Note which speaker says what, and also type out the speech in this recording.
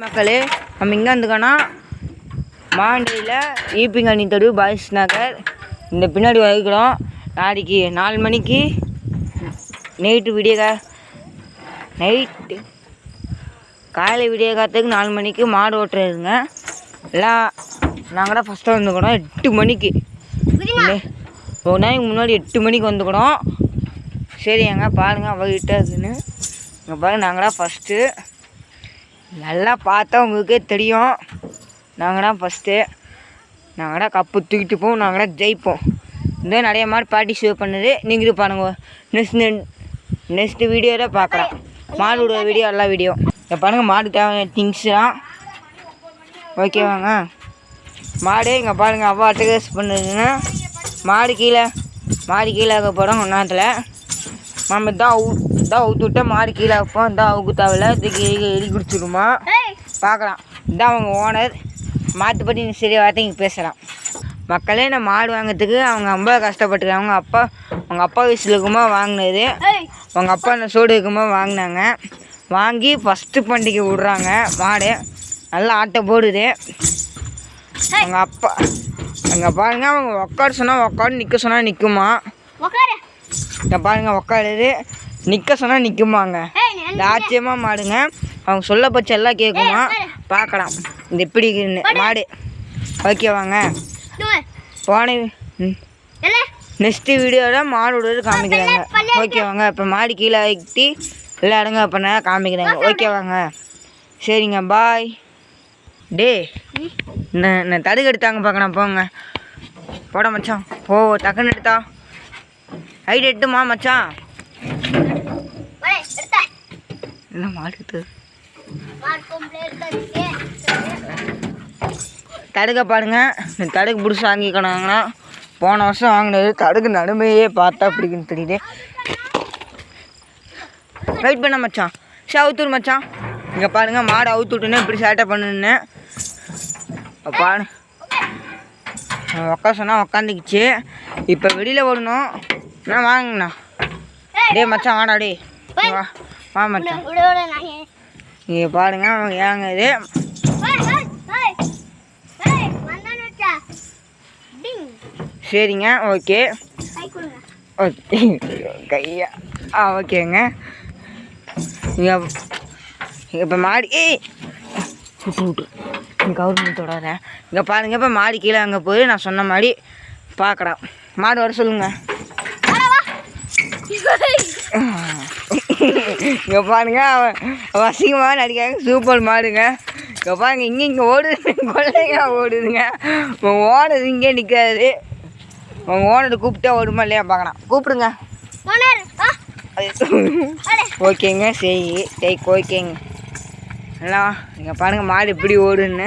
Speaker 1: மக்களே, நம்ம எங்கே வந்துக்கோன்னா மாண்டியில் ஈப்பிங்கனி தெரு பாய்ஸ் நகர் இந்த பின்னாடி வைக்கிறோம். நாளைக்கு 4 மணிக்கு நைட்டு காலை விடிய காலத்துக்கு 4 மணிக்கு மாடு ஓட்டுறதுங்க. எல்லாம் நாங்கள் தான் ஃபஸ்ட்டு வந்துக்கணும் 8 மணிக்கு. ஒரு நாளைக்கு முன்னாடி 8 மணிக்கு வந்துக்கணும். சரிங்க பாருங்கள் அவகிட்ட இருக்குன்னு இங்கே பாருங்கள். நாங்கள் தான் ஃபஸ்ட்டு. நல்லா பார்த்தா உங்களுக்கே தெரியும். நாங்கள் தான் ஃபஸ்ட்டு. நாங்கள் தான் கப்பு தூக்கிட்டு போவோம். நாங்கள் தான் ஜெயிப்போம். இந்த நிறைய மாடு பார்ட்டிசிபேட் பண்ணுது. நீங்களும் பாருங்க. நெக்ஸ்ட்டு வீடியோவில் பார்க்கலாம். மாடோட வீடியோ எல்லா வீடியோ இங்கே பாருங்கள். மாடு தேவையான திங்ஸ்லாம் ஓகேவாங்க. மாடு இங்கே பாருங்கள். அவ்வளோ அட்டகாஸ் பண்ணுதுன்னா மாடு கீழே இருக்க போகிறோம் ஒன்றாத்தில். நம்ம தான் அவுத்து விட்டால் மாடு கீழே வைப்போம். இதான் அவுக்கு தேவையில்ல. இதுக்கு எரி குடிச்சிடுமா பார்க்கலாம். இதான் அவங்க ஓனர். மாற்றுப்படி சரி வார்த்தை இங்கே பேசலாம். மக்களே, நான் மாடு வாங்கிறதுக்கு அவங்க ரொம்ப கஷ்டப்பட்டுருக்காங்க. அவங்க அப்பா வயசில் இருக்கும்போது வாங்கினது. அவங்க அப்பா இந்த சோடு இருக்கும்போது வாங்கினாங்க. வாங்கி ஃபஸ்ட்டு பண்டிகை விட்றாங்க. மாடு நல்லா ஆட்டை போடுது. அவங்க அப்பா அங்கே பாருங்கள். அவங்க உட்கார சொன்னால் உட்காடு, நிற்க சொன்னால் நிற்குமா. இங்கே பாருங்கள். உட்காருது, நிற்க சொன்னால் நிற்குமாங்க. இந்த ஆச்சரியமாக மாடுங்க. அவங்க சொல்ல பச்சை எல்லாம் கேட்குமா பார்க்கலாம். இந்த எப்படி மாடு ஓகேவாங்க. போன நெக்ஸ்ட்டு வீடியோவில் மாடோட காமிக்கிறாங்க. ஓகேவாங்க. இப்போ மாடு கீழே வைட்டி எல்லாம் இடங்க பண்ண காமிக்கிறாங்க. ஓகேவாங்க. சரிங்க பாய். டே நான் தடுக்கு எடுத்தாங்க பார்க்கலாம். போங்க போட மச்சான். டக்குன்னு எடுத்தா ஹைட் எடுத்துமா மச்சான். என்ன மாடு எடுத்தது தடுக்க பாருங்க. இந்த தடுக்கு பிடிச்சி வாங்கிக்கணுங்கன்னா போன வருஷம் வாங்கினது. தடுக்கு நடுமையே பார்த்தா பிடிக்குன்னு தெரியுது. வெயிட் பண்ண மச்சான். சரி அவுத்துரு மச்சான். இங்கே பாருங்கள். மாடு அவுத்து விட்டுன்னு இப்படி சேட்டை பண்ணுன்னு பாரு. உட்கார சொன்னால் உக்காந்துக்குச்சு. இப்போ வெளியில் ஓடணும். நான் வாங்கண்ணா. டே மச்சான் வாடா. டே வா மச்சான். இங்கே பாருங்க. அவங்க ஏங்க இது சரிங்க. ஓகே ஓகே கையா ஓகேங்க. இப்போ மாடி விட்டு கவர்மெண்ட் தொடாத. இங்கே பாருங்கள். இப்போ மாடி கீழே அங்கே போய் நான் சொன்ன மாதிரி பார்க்கலாம். மாடு வர சொல்லுங்க. இங்கே பாருங்க. அவன் வசிகமாக நடிக்காங்க. சூப்பர் மாடுங்க. இங்கே பாருங்க. இங்கே ஓடுது. கொள்ளைங்க ஓடுதுங்க. உங்கள் ஓனர் இங்கே நிற்காது. உங்கள் ஓனர் கூப்பிட்டா ஓடுமா இல்லையா பார்க்கலாம். கூப்பிடுங்க. ஓகேங்க. சரி ஓகேங்க. நல்லா இங்கே பாருங்கள். மாடு எப்படி ஓடுன்னு.